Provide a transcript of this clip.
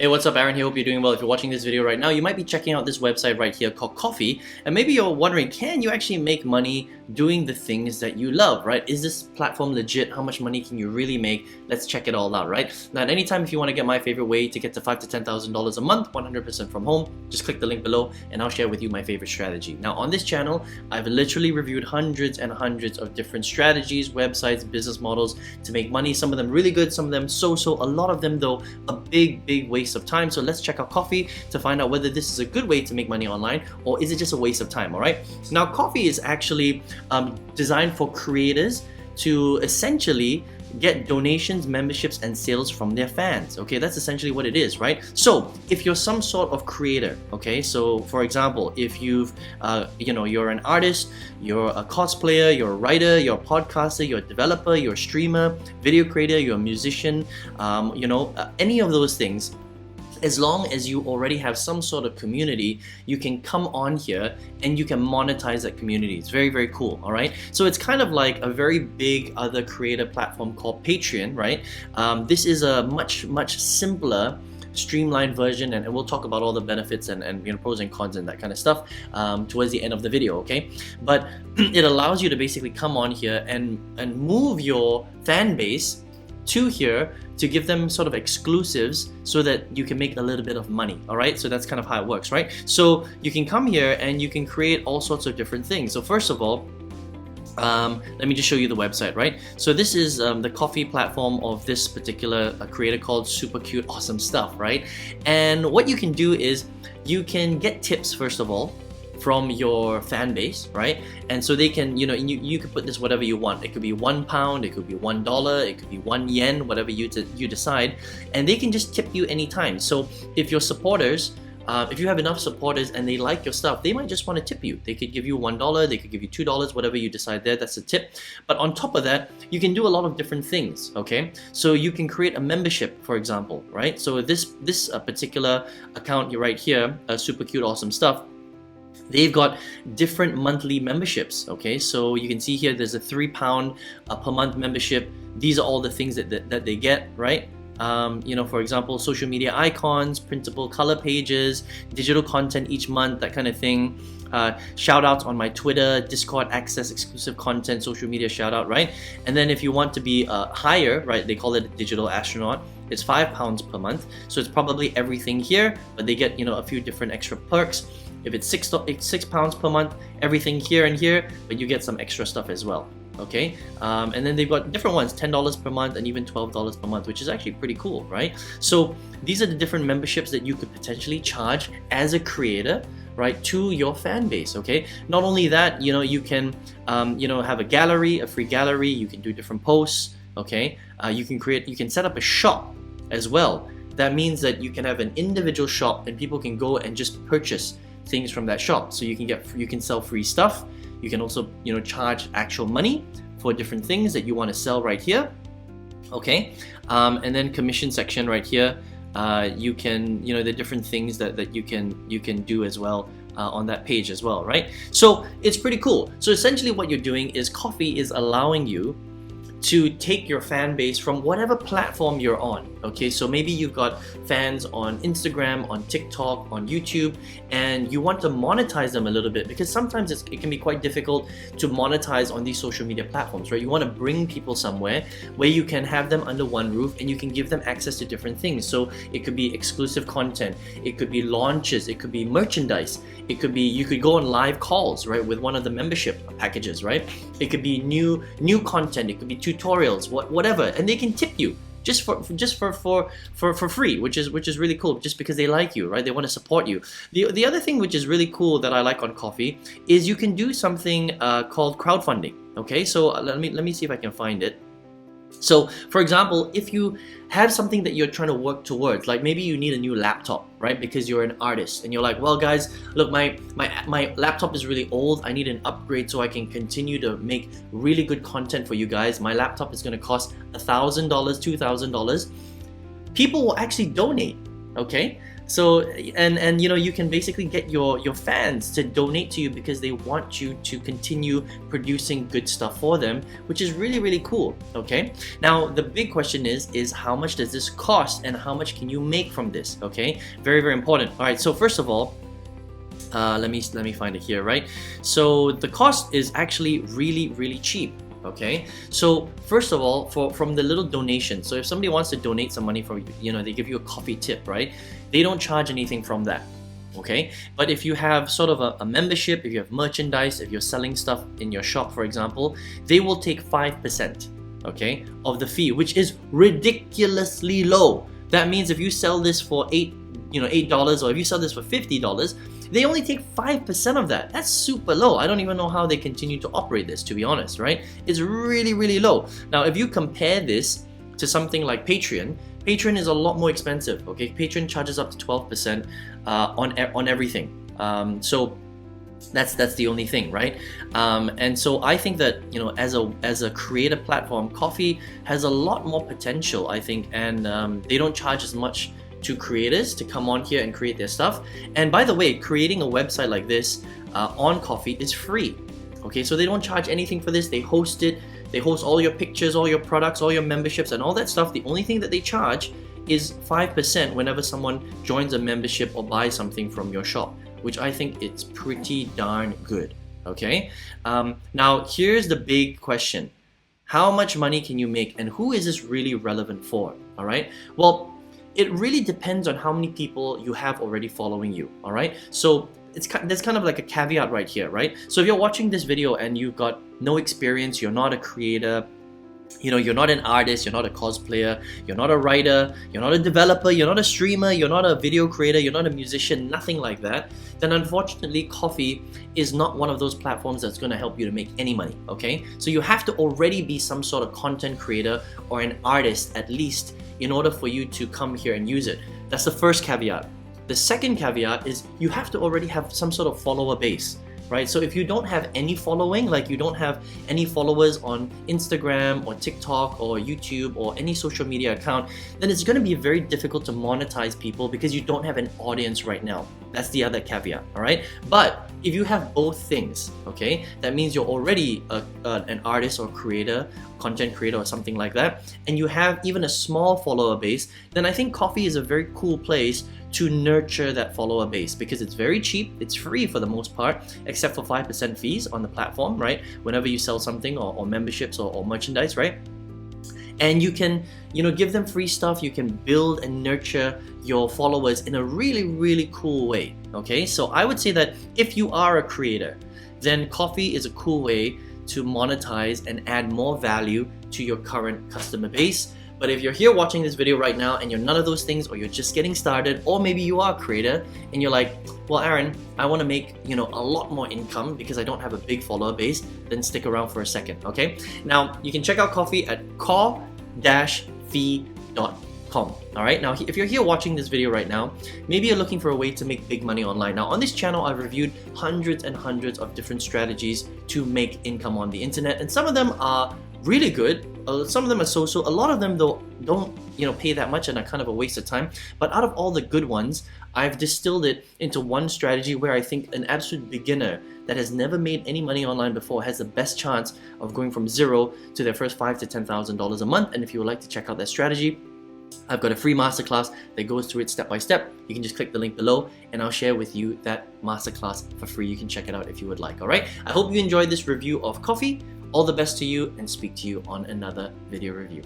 Hey, what's up? Aaron here. Hope you're doing well. If you're watching this video right now, you might be checking out this website right here called Coffee, and maybe you're wondering, can you actually make money doing the things that you love, right? Is this platform legit? How much money can you really make? Let's check it all out, right? Now, at any time, if you want to get my favorite way to get to $5,000 to $10,000 a month, 100% from home, just click the link below and I'll share with you my favorite strategy. Now, on this channel, I've literally reviewed hundreds and hundreds of different strategies, websites, business models to make money. Some of them really good, some of them so-so, a lot of them though, a big waste of time. So let's check out Coffee to find out whether this is a good way to make money online or is it just a waste of time, all right? Now, Coffee is actually designed for creators to essentially get donations, memberships, and sales from their fans. Okay, that's essentially what it is, right? So if you're some sort of creator, okay, so for example, if you're an artist, you're a cosplayer, you're a writer, you're a podcaster, you're a developer, you're a streamer, video creator, you're a musician, any of those things, as long as you already have some sort of community, you can come on here and you can monetize that community. It's very cool, all right? So it's kind of like a very big other creator platform called Patreon, right? This is a much simpler, streamlined version, and we'll talk about all the benefits and pros and cons and that kind of stuff towards the end of the video, okay? But it allows you to basically come on here and move your fan base to here to give them sort of exclusives so that you can make a little bit of money, all right? So that's kind of how it works, right? So you can come here and you can create all sorts of different things. So first of all, let me just show you the website, right? So this is the Coffee platform of this particular creator called Super Cute Awesome Stuff, right? And what you can do is you can get tips, first of all, from your fan base, right? And so they can, you can put this whatever you want. It could be £1, it could be $1, it could be £1, whatever you decide, and they can just tip you anytime. So if your supporters, if you have enough supporters and they like your stuff, they might just want to tip you. They could give you $1, they could give you $2, whatever you decide there, that's a tip. But on top of that, you can do a lot of different things, okay? So you can create a membership, for example, right? So this particular account right here, Super Cute Awesome Stuff, they've got different monthly memberships, okay? So you can see here there's a £3 per month membership. These are all the things that they get, right? For example, social media icons, printable color pages, digital content each month, that kind of thing. Shout outs on my Twitter, Discord access, exclusive content, social media shout out, right? And then if you want to be higher, right, they call it a digital astronaut, it's £5 per month. So it's probably everything here, but they get, a few different extra perks. If it's £6 per month, everything here and here, but you get some extra stuff as well, okay? And then they've got different ones, $10 per month and even $12 per month, which is actually pretty cool, right? So these are the different memberships that you could potentially charge as a creator, right, to your fan base, okay? Not only that, you can, have a gallery, a free gallery, you can do different posts, okay? You can set up a shop as well. That means that you can have an individual shop and people can go and just purchase things from that shop. So you can sell free stuff. You can also charge actual money for different things that you want to sell right here, okay? And then commission section right here, you can the different things that you can do as well on that page as well, right? So it's pretty cool. So essentially what you're doing is Coffee is allowing you to take your fan base from whatever platform you're on, okay? So maybe you've got fans on Instagram, on TikTok, on YouTube, and you want to monetize them a little bit because sometimes it can be quite difficult to monetize on these social media platforms, right? You want to bring people somewhere where you can have them under one roof and you can give them access to different things. So it could be exclusive content, it could be launches, it could be merchandise, it could be you could go on live calls, right, with one of the membership packages, right? It could be new content, it could be tutorials, whatever, and they can tip you just for free, which is really cool, just because they like you, right? They want to support you. The other thing which is really cool that I like on Coffee is you can do something called crowdfunding, okay? So let me see if I can find it. So for example, if you have something that you're trying to work towards, like maybe you need a new laptop, right? Because you're an artist and you're like, well guys, look, my laptop is really old. I need an upgrade so I can continue to make really good content for you guys. My laptop is going to cost $1,000, $2,000. People will actually donate Okay, so and you know, you can basically get your fans to donate to you because they want you to continue producing good stuff for them, which is really cool. Okay, now the big question is how much does this cost and how much can you make from this? Okay, very important. All right, so first of all, let me find it here, right? So the cost is actually really cheap. Okay, so first of all, from the little donation, so if somebody wants to donate some money for you, you know, they give you a coffee tip, right? They don't charge anything from that. Okay, but if you have sort of a membership, if you have merchandise, if you're selling stuff in your shop, for example, they will take 5%, okay, of the fee, which is ridiculously low. That means if you sell this for $8, or if you sell this for $50, they only take 5% of that. That's super low. I don't even know how they continue to operate this, to be honest, right? It's really low. Now, if you compare this to something like Patreon, Patreon is a lot more expensive, okay? Patreon charges up to 12% on everything. So that's the only thing, right? And so I think that, you know, as a creator platform, Ko-fi has a lot more potential, I think, and they don't charge as much to creators to come on here and create their stuff. And by the way, creating a website like this on Ko-fi is free. Okay, so they don't charge anything for this. They host it. They host all your pictures, all your products, all your memberships, and all that stuff. The only thing that they charge is 5% whenever someone joins a membership or buys something from your shop, which I think it's pretty darn good. Okay, now here's the big question: how much money can you make, and who is this really relevant for? All right, well, it really depends on how many people you have already following you. All right, so there's kind of like a caveat right here, right? So if you're watching this video and you've got no experience, you're not a creator, you know, you're not an artist, you're not a cosplayer, you're not a writer, you're not a developer, you're not a streamer, you're not a video creator, you're not a musician, nothing like that, then unfortunately Ko-fi is not one of those platforms that's going to help you to make any money. Okay, so you have to already be some sort of content creator or an artist at least in order for you to come here and use it. That's the first caveat. The second caveat is you have to already have some sort of follower base, right? So if you don't have any following, like you don't have any followers on Instagram or TikTok or YouTube or any social media account, then it's going to be very difficult to monetize people because you don't have an audience right now. That's the other caveat, all right? But if you have both things, okay, that means you're already an artist or creator, content creator or something like that, and you have even a small follower base, then I think Ko-fi is a very cool place to nurture that follower base because it's very cheap, it's free for the most part, except for 5% fees on the platform, right? Whenever you sell something or memberships or merchandise, right? And you can, you know, give them free stuff. You can build and nurture your followers in a really cool way. Okay, so I would say that if you are a creator, then Ko-fi is a cool way to monetize and add more value to your current customer base. But if you're here watching this video right now and you're none of those things, or you're just getting started, or maybe you are a creator and you're like, well, Aaron, I want to make, you know, a lot more income because I don't have a big follower base, then stick around for a second, okay? Now, you can check out Ko-fi at ko-fi.com. All right, now if you're here watching this video right now, maybe you're looking for a way to make big money online. Now on this channel, I've reviewed hundreds and hundreds of different strategies to make income on the internet, and some of them are really good. Some of them are so-so. A lot of them though don't, you know, pay that much and are kind of a waste of time. But out of all the good ones, I've distilled it into one strategy where I think an absolute beginner that has never made any money online before has the best chance of going from zero to their first $5,000 to $10,000 a month. And if you would like to check out that strategy, I've got a free masterclass that goes through it step by step. You can just click the link below and I'll share with you that masterclass for free. You can check it out if you would like. All right, I hope you enjoyed this review of Ko-fi. All the best to you, and speak to you on another video review.